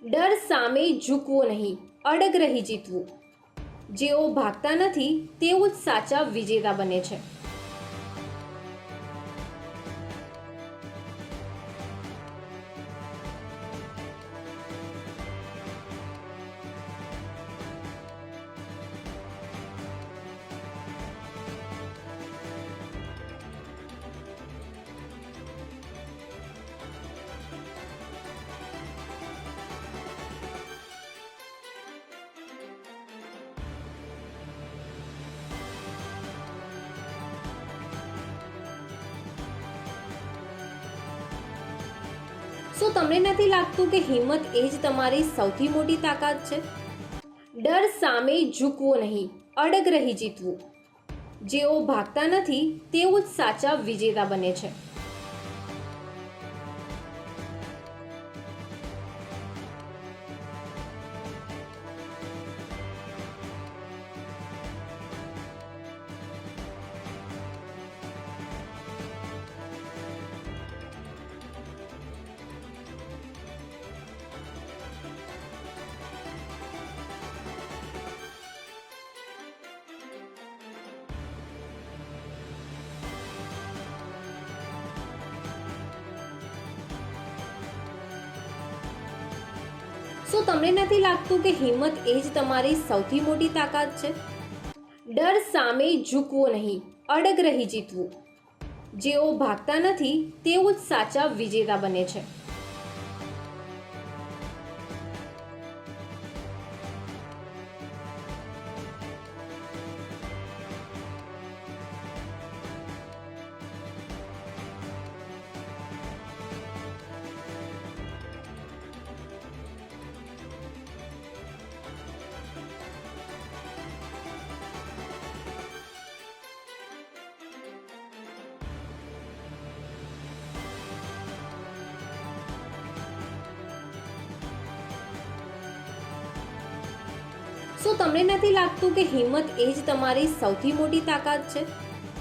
ડર સામે ઝૂકવો નહીં, અડગ રહી જીતવું. જેઓ ભાગતા નથી તેઓ જ સાચા વિજેતા બને છે. શું તમને નથી લાગતું કે હિંમત એ જ તમારી સૌથી મોટી તાકાત છે? ડર સામે ઝૂકવો નહીં, અડગ રહી જીતવું. જેઓ ભાગતા નથી તેઓ જ સાચા વિજેતા બને છે. શું તમને નથી લાગતું કે હિંમત એ જ તમારી સૌથી મોટી તાકાત છે? ડર સામે ઝૂકવો નહીં, અડગ રહી જીતવું. જેઓ ભાગતા નથી તેઓ જ સાચા વિજેતા બને છે. શું તમને નથી લાગતું કે હિંમત એ જ તમારી સૌથી મોટી તાકાત છે?